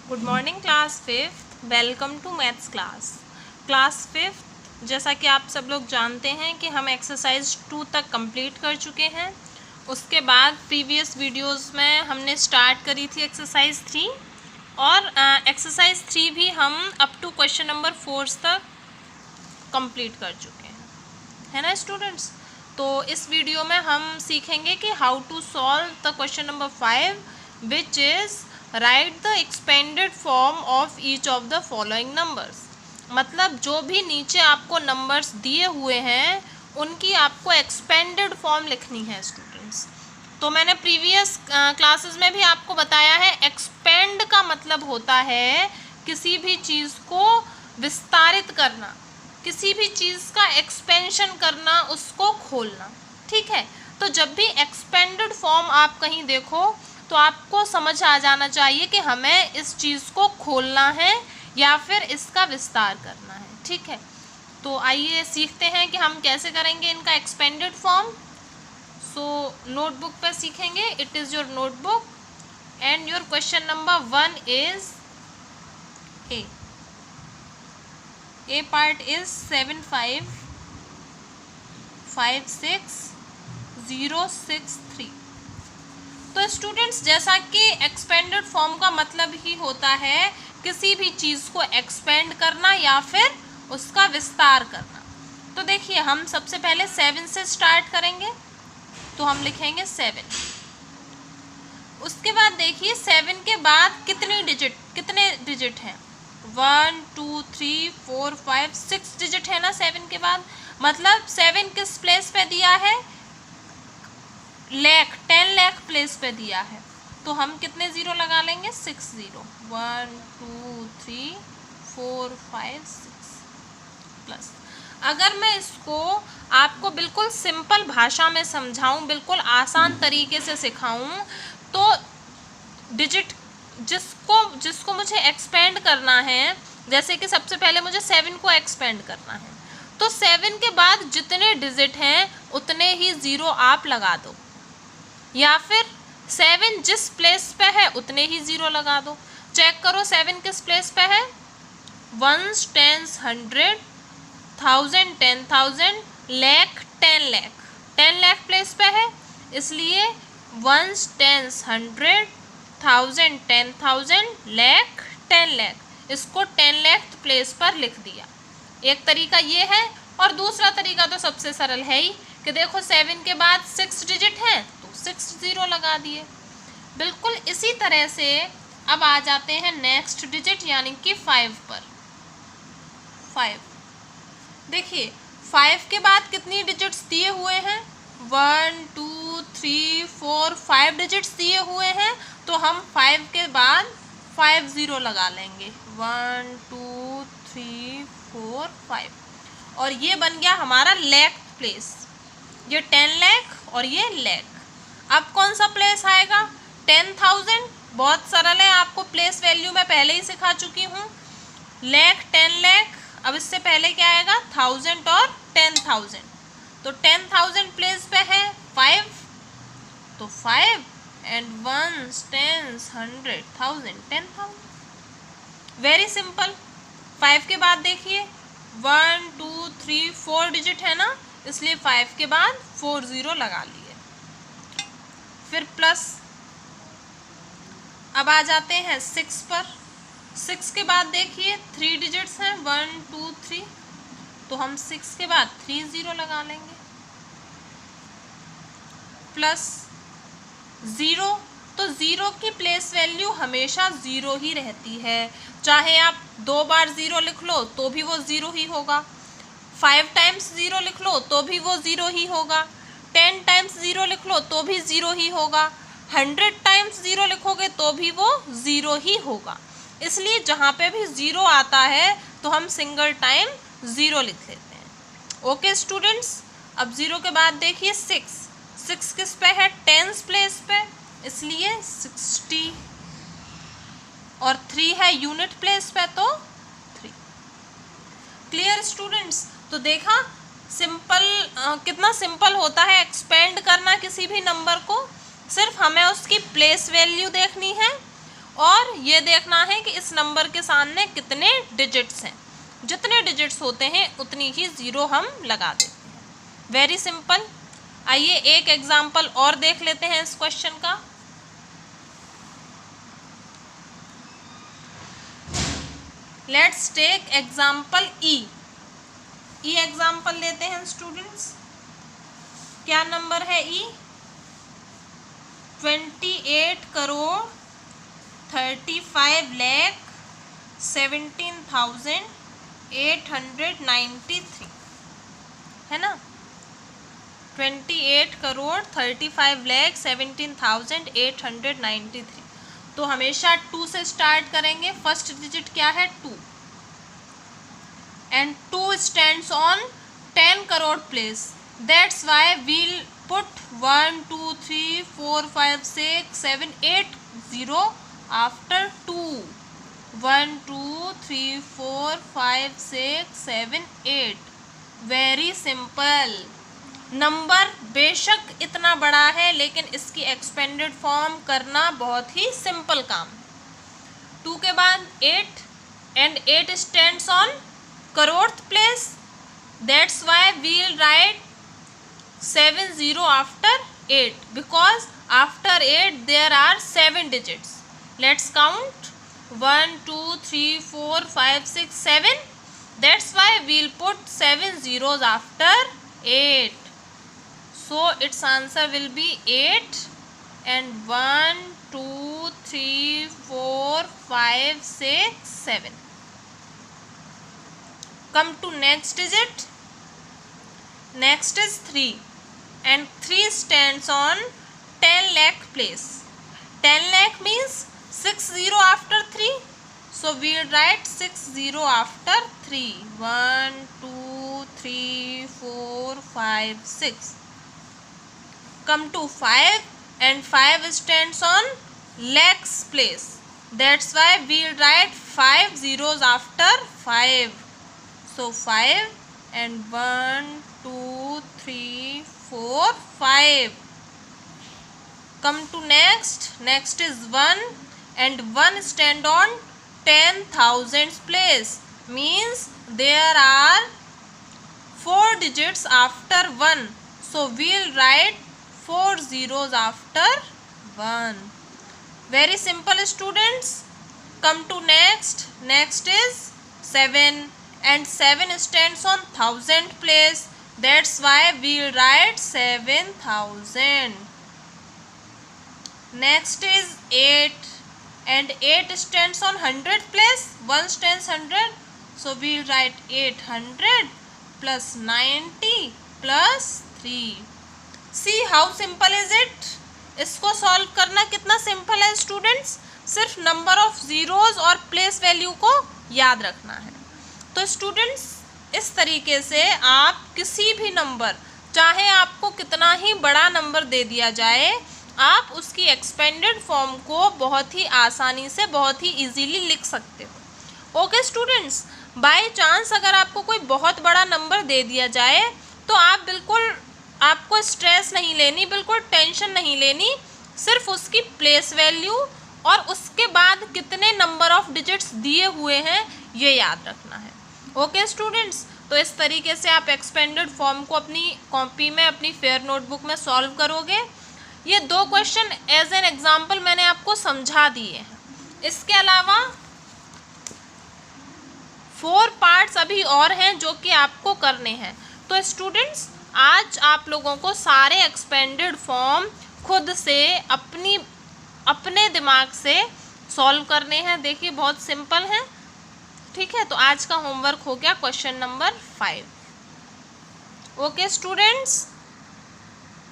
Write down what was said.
Good morning class fifth, welcome to maths class fifth. जैसा कि आप सब लोग जानते हैं कि हम एक्सरसाइज 2 तक कंप्लीट कर चुके हैं। उसके बाद प्रीवियस वीडियोस में हमने स्टार्ट करी थी एक्सरसाइज 3 और एक्सरसाइज 3 भी हम अप टू क्वेश्चन नंबर 4 तक कंप्लीट कर चुके हैं, है ना स्टूडेंट्स। तो इस वीडियो में हम सीखेंगे कि how to solve the question number 5 which is write the expanded form of each of the following numbers. मतलब जो भी नीचे आपको नंबर्स दिए हुए हैं उनकी आपको एक्सपेंडेड फॉर्म लिखनी है स्टूडेंट्स। तो मैंने प्रीवियस क्लासेस में भी आपको बताया है, एक्सपेंड का मतलब होता है किसी भी चीज़ को विस्तारित करना, किसी भी चीज़ का एक्सपेंशन करना, उसको खोलना। ठीक है, तो जब भी एक्सपेंडेड फॉर्म आप कहीं देखो तो आपको समझ आ जाना चाहिए कि हमें इस चीज़ को खोलना है या फिर इसका विस्तार करना है। ठीक है, तो आइए सीखते हैं कि हम कैसे करेंगे इनका एक्सपेंडेड फॉर्म। सो नोटबुक पे सीखेंगे। It is your notebook and your question number 1 is a part is 7556 तो स्टूडेंट्स, जैसा कि एक्सपेंडेड फॉर्म का मतलब ही होता है किसी भी चीज़ को एक्सपेंड करना या फिर उसका विस्तार करना। तो देखिए, हम सबसे पहले 7 से स्टार्ट करेंगे, तो हम लिखेंगे 7। उसके बाद देखिए 7 के बाद कितने डिजिट हैं? 1 2 3 4 5 6 डिजिट है ना 7 के बाद। मतलब 7 किस प्लेस पे दिया है? 10 लाख प्लेस पे दिया है। तो हम कितने ज़ीरो लगा लेंगे? 6 ज़ीरो। 1 2 3 4 5 6 प्लस। अगर मैं इसको आपको बिल्कुल सिंपल भाषा में समझाऊं, बिल्कुल आसान तरीके से सिखाऊं, तो डिजिट जिसको मुझे एक्सपेंड करना है, जैसे कि सबसे पहले मुझे 7 को एक्सपेंड करना है, तो 7 के बाद जितने डिजिट हैं उतने ही ज़ीरो आप लगा दो, या फिर 7 जिस प्लेस पे है उतने ही ज़ीरो लगा दो। चेक करो 7 किस प्लेस पे है? 1s 10s 100 1000 10,000 lakh 10 lakh 10 lakh place पे है, इसलिए 1s 10s 100 1000 10,000 लाख 10 लाख, इसको 10 लाख प्लेस पर लिख दिया। एक तरीका ये है, और दूसरा तरीका तो सबसे सरल है ही कि देखो 7 के बाद 6 डिजिट हैं तो 6 ज़ीरो लगा दिए। बिल्कुल इसी तरह से अब आ जाते हैं नेक्स्ट डिजिट यानी कि 5 पर। 5 देखिए 5 के बाद कितनी डिजिट्स दिए हुए हैं? 1 2 3 4 5 डिजिट्स दिए हुए हैं, तो हम 5 के बाद 5 ज़ीरो लगा लेंगे। 1 2 3 4 5, और ये बन गया हमारा लाख प्लेस। ये 10 लाख और ये लाख। अब कौन सा प्लेस आएगा? 10,000। बहुत सरल है, आपको प्लेस वैल्यू मैं पहले ही सिखा चुकी हूँ। लाख 10 लाख, अब इससे पहले क्या आएगा? 1000 और 10,000। तो 10,000 प्लेस पे है 5, तो 5 and 1s 10s 100 1000 10,000। Very simple. 5 के बाद देखिए 1 2 3 4 डिजिट है ना, इसलिए 5 के बाद 4 ज़ीरो लगा लिए। फिर प्लस। अब आ जाते हैं 6 पर। 6 के बाद देखिए 3 डिजिट्स हैं 1 2 3, तो हम 6 के बाद 3 ज़ीरो लगा लेंगे। प्लस ज़ीरो, तो ज़ीरो की प्लेस वैल्यू हमेशा ज़ीरो ही रहती है। चाहे आप 2 बार ज़ीरो लिख लो तो भी वो ज़ीरो ही होगा, 5 टाइम्स ज़ीरो लिख लो तो भी वो ज़ीरो ही होगा, 10 टाइम्स ज़ीरो लिख लो तो भी ज़ीरो ही होगा, 100 टाइम्स ज़ीरो लिखोगे तो भी वो ज़ीरो ही होगा। इसलिए जहाँ पे भी ज़ीरो आता है तो हम सिंगल टाइम ज़ीरो लिख लेते हैं। ओके स्टूडेंट्स, अब ज़ीरो के बाद देखिए 6 किस पे है? 10s प्लेस पे, इसलिए 60, और 3 है यूनिट प्लेस पे तो 3। Clear students? तो देखा सिंपल, कितना सिंपल होता है एक्सपेंड करना किसी भी नंबर को। सिर्फ हमें उसकी प्लेस वैल्यू देखनी है और ये देखना है कि इस नंबर के सामने कितने डिजिट्स हैं। जितने डिजिट्स होते हैं उतनी ही ज़ीरो हम लगा देते हैं। Very simple. आइए एक एग्जाम्पल और देख लेते हैं इस क्वेश्चन का। Let's take example E example लेते हैं स्टूडेंट्स। क्या नंबर है ई? 28,35,17,893 है ना। 28,35,17,893। तो हमेशा 2 से स्टार्ट करेंगे। फर्स्ट डिजिट क्या है? 2 and 2 stands on 10 crore place. That's why we'll put 1 2 3 4 5 6 7 8 0 after 2. 1 2 3 4 5 6 7 8. Very simple. Number बेशक इतना बड़ा है लेकिन इसकी एक्सपेंडेड फॉर्म करना बहुत ही सिंपल काम है। 2 के बाद 8 and 8 stands on croreth place. That's why we'll write 70 after 8 because after 8 there are 7 digits. Let's count 1 2 3 4 5 6 7. That's why we'll put 7 zeros after 8. So its answer will be 8 and 1 2 3 4 5 6 7. Come to next digit. Next is 3 and 3 stands on 10 lakh place. 10 lakh means 60 after 3. So we will write 60 after 3. 1 2 3 4 5 6. Come to 5 and 5 stands on lakhs place. That's why we will write 5 zeros after 5. So 5 and 1 2 3 4 5. Come to next. Next is 1 and 1 stand on 10,000 place. Means there are 4 digits after 1. So we'll write 4 zeros after 1. Very simple students. Come to next. Next is 7 and 7 stands on 1000 place. That's why we'll write 7,000. Next is 8 and 8 stands on 100 place. 1 stands 100. So we'll write 800 plus 90 plus 3. See how simple is it? इसको solve करना कितना simple है students. सिर्फ number of zeros और place value को याद रखना है। तो स्टूडेंट्स इस तरीके से आप किसी भी नंबर, चाहे आपको कितना ही बड़ा नंबर दे दिया जाए, आप उसकी एक्सपेंडेड फॉर्म को बहुत ही आसानी से, बहुत ही इजीली लिख सकते हो। ओके स्टूडेंट्स, बाय चांस अगर आपको कोई बहुत बड़ा नंबर दे दिया जाए तो आप बिल्कुल, आपको स्ट्रेस नहीं लेनी, बिल्कुल टेंशन नहीं लेनी। सिर्फ उसकी प्लेस वैल्यू और उसके बाद कितने नंबर ऑफ डिजिट्स दिए हुए हैं ये याद रखना है। ओके स्टूडेंट्स, तो इस तरीके से आप एक्सपेंडेड फॉर्म को अपनी कॉपी में, अपनी फेयर नोटबुक में सॉल्व करोगे। ये 2 क्वेश्चन एज एन एग्जाम्पल मैंने आपको समझा दिए हैं। इसके अलावा 4 पार्ट्स अभी और हैं जो कि आपको करने हैं। तो स्टूडेंट्स आज आप लोगों को सारे एक्सपेंडेड फॉर्म खुद से अपने दिमाग से सॉल्व करने हैं। देखिए बहुत सिंपल है, ठीक है। तो आज का होमवर्क हो गया क्वेश्चन नंबर 5। Okay students.